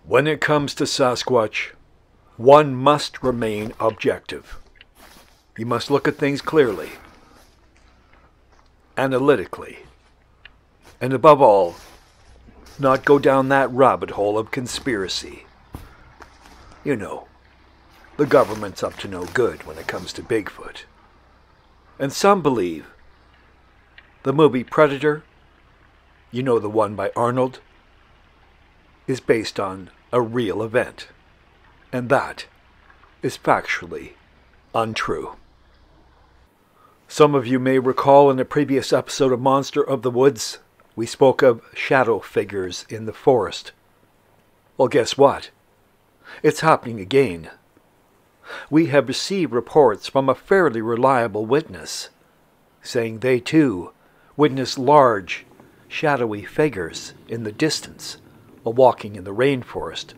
When it comes to Sasquatch, one must remain objective. You must look at things clearly, analytically, and above all, not go down that rabbit hole of conspiracy. You know, the government's up to no good when it comes to Bigfoot. And some believe the movie Predator, you know, the one by Arnold, is based on a real event. And that is factually untrue. Some of you may recall in a previous episode of Monster of the Woods, we spoke of shadow figures in the forest. Well, guess what? It's happening again. We have received reports from a fairly reliable witness, saying they too witnessed large, shadowy figures in the distance while walking in the rainforest,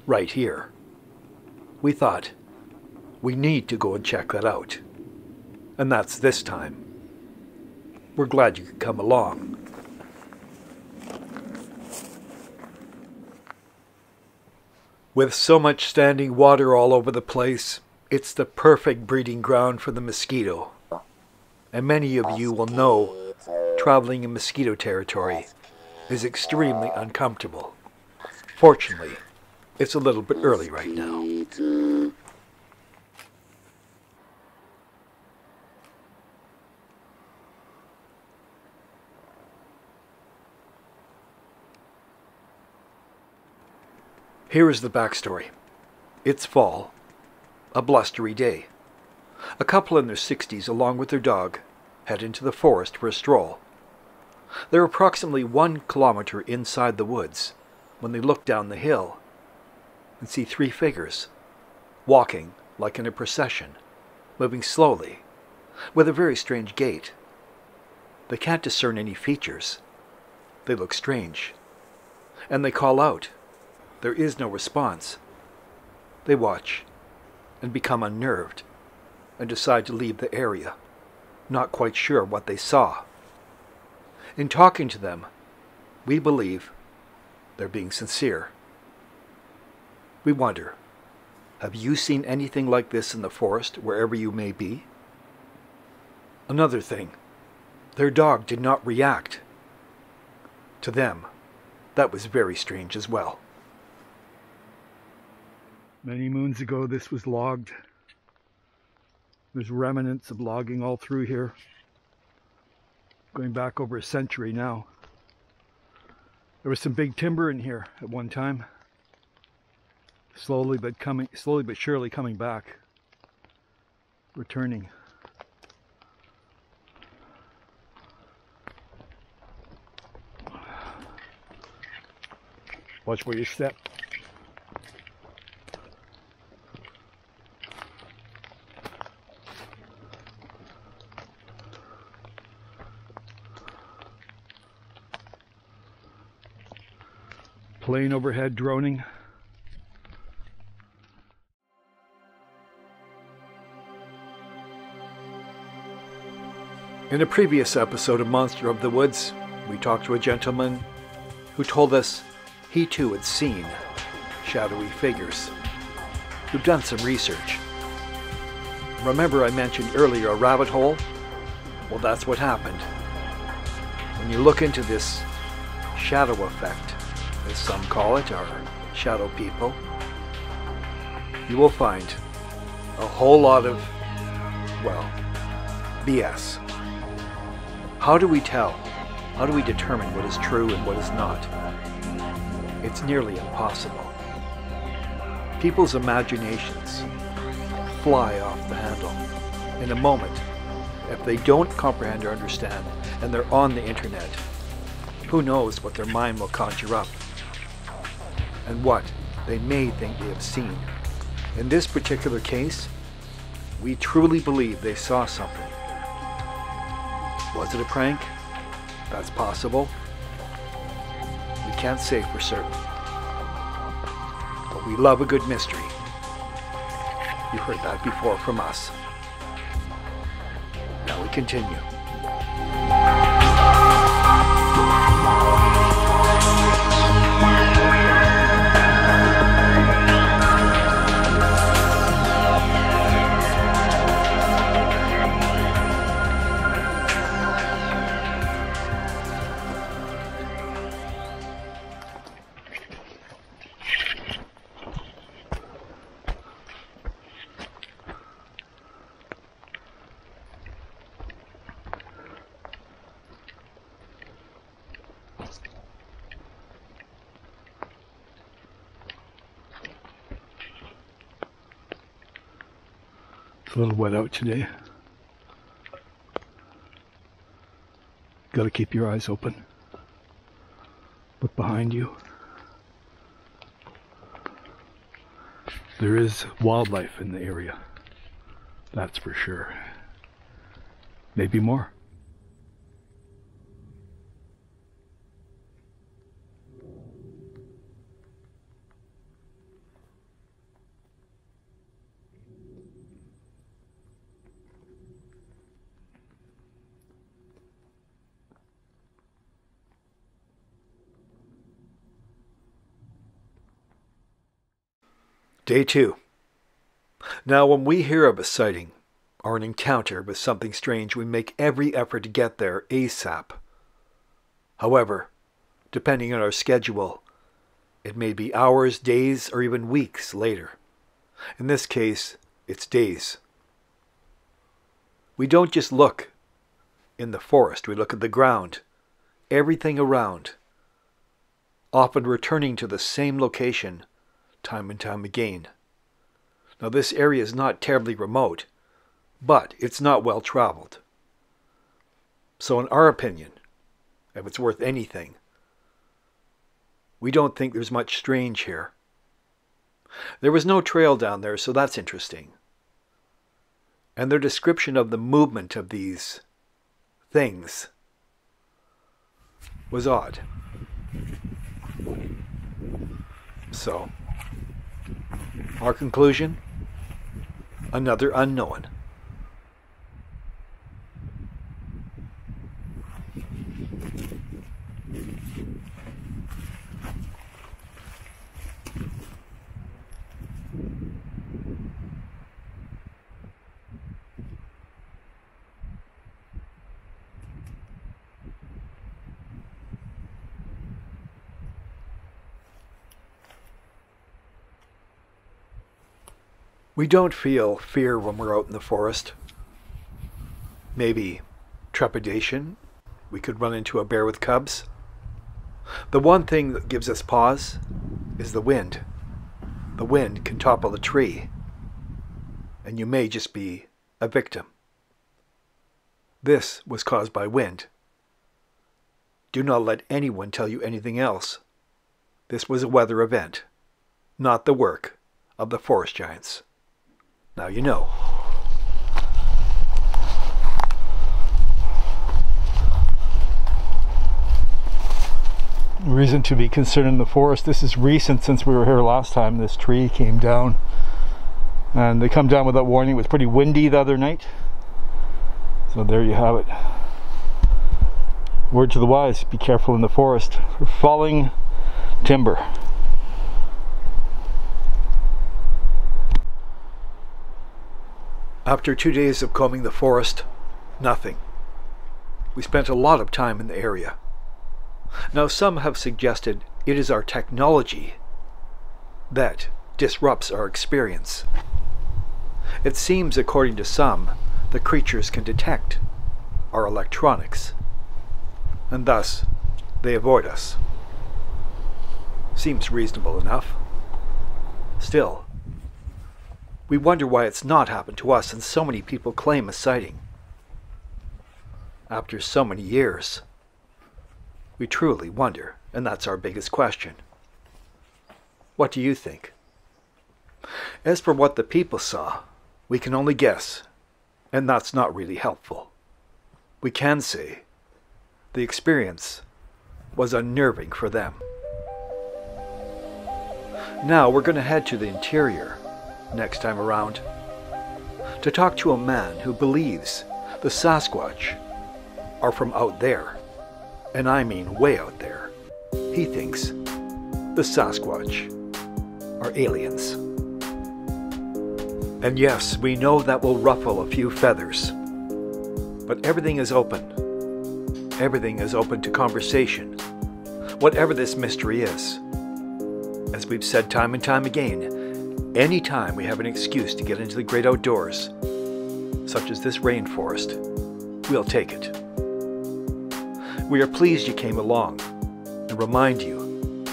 right here. We thought, we need to go and check that out. And that's this time. We're glad you could come along. With so much standing water all over the place, it's the perfect breeding ground for the mosquito. And many of you will know traveling in mosquito territory is extremely uncomfortable. Fortunately, it's a little bit early right now. Here is the backstory. It's fall, a blustery day. A couple in their 60s, along with their dog, head into the forest for a stroll. They're approximately 1 kilometer inside the woods when they look down the hill and see 3 figures, walking like in a procession, moving slowly, with a very strange gait. They can't discern any features. They look strange. And they call out. There is no response. They watch and become unnerved and decide to leave the area, not quite sure what they saw. In talking to them, we believe they're being sincere. We wonder, have you seen anything like this in the forest, wherever you may be? Another thing, their dog did not react. To them, that was very strange as well. Many moons ago, this was logged. There's remnants of logging all through here, going back over a century now. There was some big timber in here at one time, slowly but surely coming back, returning. Watch where you step. Plane overhead droning. In a previous episode of Monster of the Woods, we talked to a gentleman who told us he too had seen shadowy figures. We've done some research. Remember I mentioned earlier a rabbit hole? Well, that's what happened. When you look into this shadow effect, as some call it, or shadow people, you will find a whole lot of, well, BS. How do we tell? How do we determine what is true and what is not? It's nearly impossible. People's imaginations fly off the handle in a moment. If they don't comprehend or understand, and they're on the internet, who knows what their mind will conjure up and what they may think they have seen. In this particular case, we truly believe they saw something. Was it a prank? That's possible. We can't say for certain. But we love a good mystery. You heard that before from us. Now we continue. It's a little wet out today. Got to keep your eyes open. Look behind you. There is wildlife in the area. That's for sure. Maybe more. Day 2. Now, when we hear of a sighting or an encounter with something strange, we make every effort to get there ASAP. However, depending on our schedule, it may be hours, days, or even weeks later. In this case, it's days. We don't just look in the forest, we look at the ground, everything around, often returning to the same location time and time again. Now, this area is not terribly remote, but it's not well traveled. So in our opinion, if it's worth anything, we don't think there's much strange here. There was no trail down there, so that's interesting. And their description of the movement of these things was odd. So, our conclusion? Another unknown. We don't feel fear when we're out in the forest. Maybe trepidation. We could run into a bear with cubs. The one thing that gives us pause is the wind. The wind can topple a tree, and you may just be a victim. This was caused by wind. Do not let anyone tell you anything else. This was a weather event, not the work of the forest giants. Now you know. Reason to be concerned in the forest. This is recent since we were here last time. This tree came down. And they come down without warning. It was pretty windy the other night. So there you have it. Word to the wise, be careful in the forest for falling timber. After 2 days of combing the forest, nothing. We spent a lot of time in the area. Now some have suggested it is our technology that disrupts our experience. It seems, according to some, the creatures can detect our electronics, and thus they avoid us. Seems reasonable enough. Still, we wonder why it's not happened to us and so many people claim a sighting. After so many years, we truly wonder, and that's our biggest question. What do you think? As for what the people saw, we can only guess, and that's not really helpful. We can say the experience was unnerving for them. Now we're going to head to the interior next time around to talk to a man who believes the Sasquatch are from out there, and I mean way out there. He thinks the Sasquatch are aliens. And yes, we know that will ruffle a few feathers, but everything is open. Everything is open to conversation, whatever this mystery is. As we've said time and time again, anytime we have an excuse to get into the great outdoors, such as this rainforest, we'll take it. We are pleased you came along, and remind you,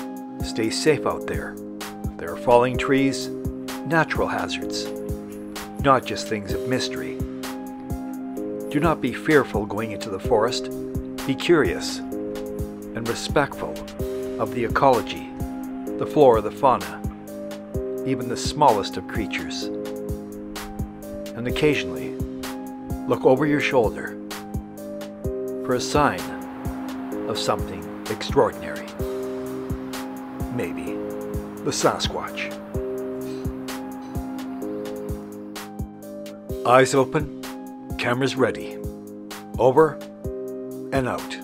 stay safe out there. There are falling trees, natural hazards, not just things of mystery. Do not be fearful going into the forest. Be curious and respectful of the ecology, the flora, the fauna, even the smallest of creatures. And occasionally, look over your shoulder for a sign of something extraordinary. Maybe the Sasquatch. Eyes open, cameras ready. Over and out.